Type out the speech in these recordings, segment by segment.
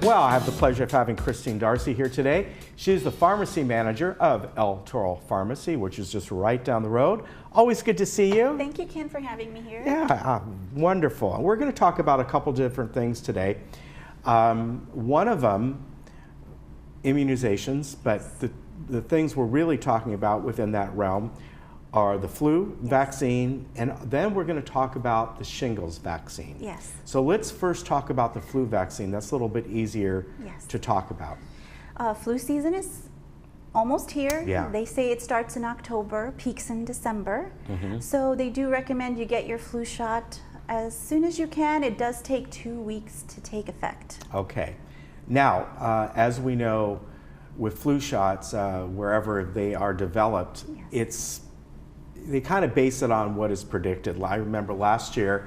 Well, I have the pleasure of having Christine Darcy here today. She's the pharmacy manager of El Toro Pharmacy, which is just right down the road. Always good to see you. Thank you, Ken, for having me here. Yeah, wonderful. We're going to talk about a couple different things today. One of them, immunizations, but the things we're really talking about within that realm are the flu vaccine, and then we're going to talk about the shingles vaccine. Yes. So let's first talk about the flu vaccine. That's a little bit easier to talk about. Flu season is almost here. Yeah. They say it starts in October, peaks in December. So they do recommend you get your flu shot as soon as you can. It does take 2 weeks to take effect. Okay. Now, as we know, with flu shots, wherever they are developed, they kind of base it on what is predicted. I remember last year,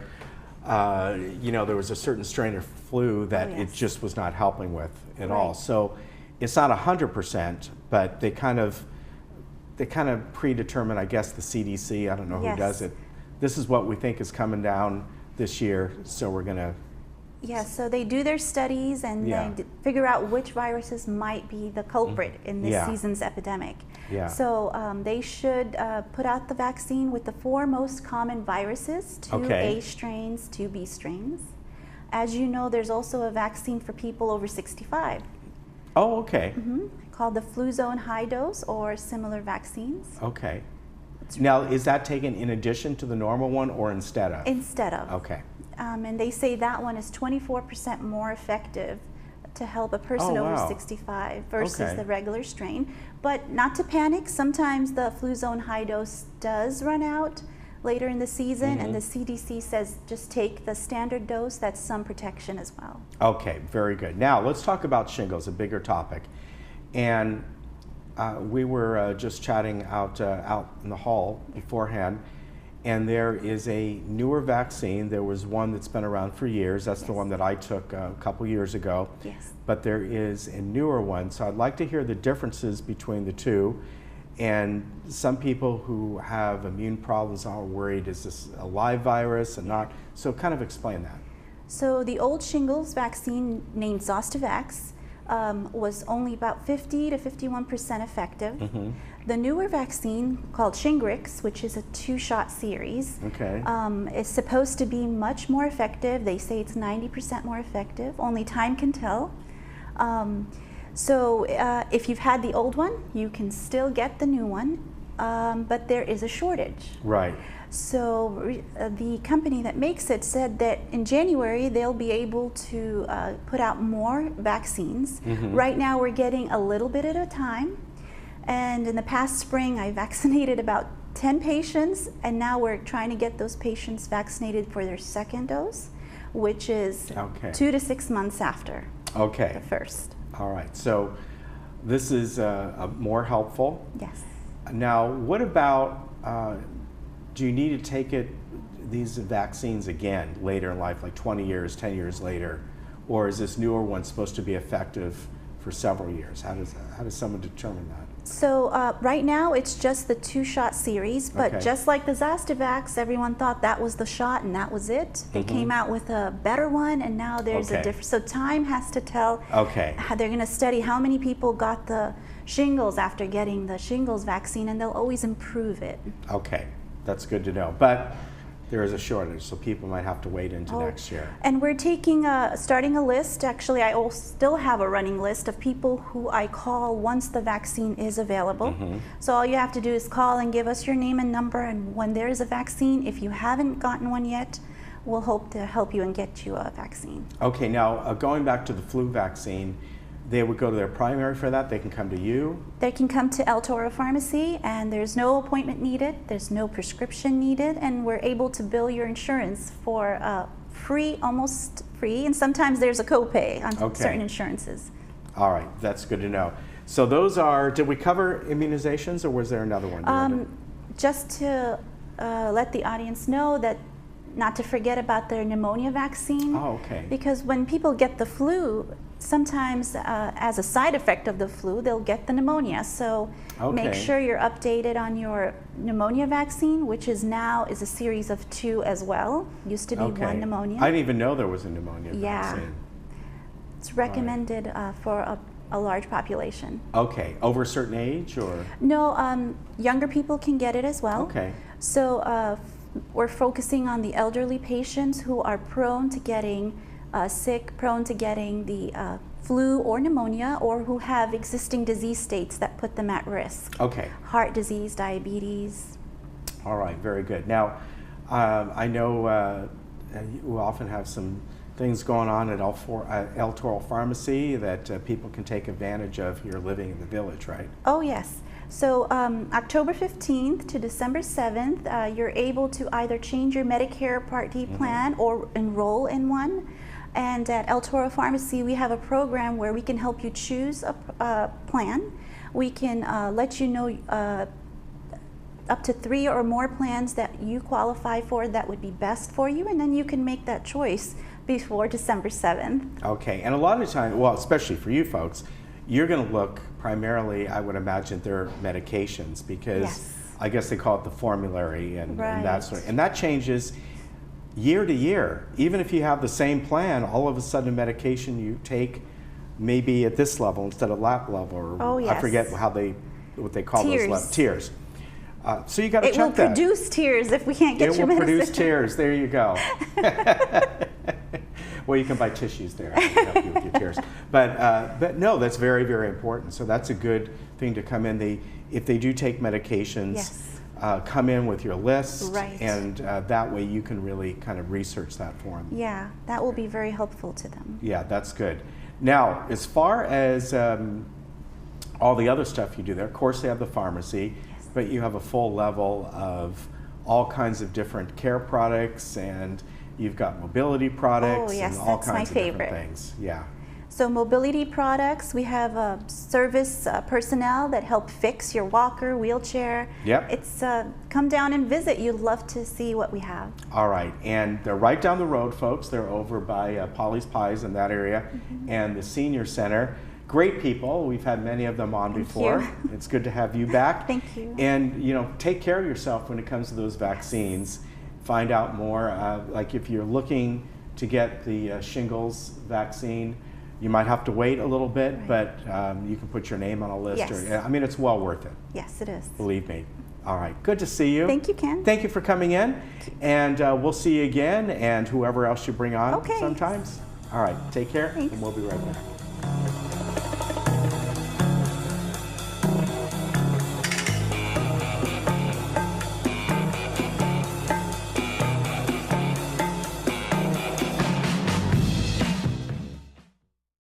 there was a certain strain of flu that it just was not helping with at all. So it's not 100%, but they kind of predetermine, I guess, the CDC. I don't know who does it. This is what we think is coming down this year, so we're going to. Yeah, so they do their studies and they figure out which viruses might be the culprit in this season's epidemic. So they should put out the vaccine with the 4 most common viruses, 2 A strains, 2 B strains. As you know, there's also a vaccine for people over 65. Oh, okay. Called the flu zone high dose or similar vaccines. Okay. Now, is that taken in addition to the normal one or instead of? Instead of. Okay. And they say that one is 24% more effective to help a person over 65 versus the regular strain. But not to panic, sometimes the flu zone high dose does run out later in the season, and the CDC says just take the standard dose. That's some protection as well. Okay, very good. Now let's talk about shingles, a bigger topic. And we were just chatting out in the hall beforehand, and there is a newer vaccine. There was one that's been around for years. That's the one that I took a couple years ago. But there is a newer one. So I'd like to hear the differences between the two. And some people who have immune problems are worried, is this a live virus and not? So kind of explain that. So the old shingles vaccine named Zostavax was only about 50 to 51% effective. The newer vaccine called Shingrix, which is a 2-shot series, is supposed to be much more effective. They say it's 90% more effective. Only time can tell. So if you've had the old one, you can still get the new one, but there is a shortage. Right. So the company that makes it said that in January they'll be able to put out more vaccines. Right now we're getting a little bit at a time. And in the past spring I vaccinated about 10 patients, and now we're trying to get those patients vaccinated for their second dose, which is 2 to 6 months after the first. All right, so this is more helpful. Yes. Now, what about, do you need to take these vaccines again later in life, like 20 years, 10 years later? Or is this newer one supposed to be effective for several years? How does someone determine that? So right now it's just the 2-shot series, but just like the Zostavax, everyone thought that was the shot and that was it. They came out with a better one, and now there's a different. So time has to tell. How they're going to study how many people got the shingles after getting the shingles vaccine, and they'll always improve it. Okay, that's good to know. But there is a shortage, so people might have to wait into next year. And we're starting a list. Actually, I still have a running list of people who I call once the vaccine is available. So all you have to do is call and give us your name and number, and when there is a vaccine, if you haven't gotten one yet, we'll hope to help you and get you a vaccine. Okay, now going back to the flu vaccine, they would go to their primary for that? They can come to you? They can come to El Toro Pharmacy, and there's no appointment needed, there's no prescription needed, and we're able to bill your insurance for free, almost free, and sometimes there's a copay on certain insurances. All right, that's good to know. So those are, did we cover immunizations, or was there another one? Just to let the audience know that not to forget about their pneumonia vaccine. Because when people get the flu, sometimes as a side effect of the flu, they'll get the pneumonia. So make sure you're updated on your pneumonia vaccine, which is now a series of 2 as well. Used to be 1 pneumonia. I didn't even know there was a pneumonia vaccine. It's recommended for a large population. Okay, over a certain age or? No, younger people can get it as well. Okay. So we're focusing on the elderly patients who are prone to getting sick, prone to getting the flu or pneumonia, or who have existing disease states that put them at risk. Okay. Heart disease, diabetes. All right, very good. Now, I know you often have some things going on at El Toro Pharmacy that people can take advantage of here living in the village, right? Oh, yes. So October 15th to December 7th, you're able to either change your Medicare Part D plan or enroll in one. And at El Toro Pharmacy, we have a program where we can help you choose a plan. We can let you know up to 3 or more plans that you qualify for that would be best for you, and then you can make that choice before December 7th. Okay, and a lot of the time, well, especially for you folks, you're going to look primarily, I would imagine, their medications, because Yes. I guess they call it the formulary and that sort of, and that changes year to year. Even if you have the same plan, all of a sudden medication you take may be at this level instead of that level, or Oh, yes. I forget what they call Tiers. those levels. Tiers. So you got to It check will that. produce tears if we can't get It your will medicine. produce tears. There you go. Well, you can buy tissues there to help you with your tears. But no, that's very, very important. So that's a good thing to come in. If they do take medications, Yes. come in with your list, Right. and that way you can really kind of research that for them. Yeah, that will be very helpful to them. Yeah, that's good. Now, as far as all the other stuff you do there, of course they have the pharmacy, but you have a full level of all kinds of different care products, and you've got mobility products Oh, yes, and all that's my kinds of different favorite. things. Yeah. So mobility products, we have service personnel that help fix your walker, wheelchair. Yep. It's come down and visit. You'd love to see what we have. All right, and they're right down the road, folks. They're over by Polly's Pies in that area, and the senior center. Great people. We've had many of them on Thank before. you. It's good to have you back. Thank you. And take care of yourself when it comes to those vaccines. Find out more. Like if you're looking to get the shingles vaccine, you might have to wait a little bit, Right. but you can put your name on a list. Yes. I mean, it's well worth it. Yes, it is. Believe me. All right. Good to see you. Thank you, Ken. Thank you for coming in, and we'll see you again, and whoever else you bring on Okay. sometimes. All right. Take care, Thanks. and we'll be right back.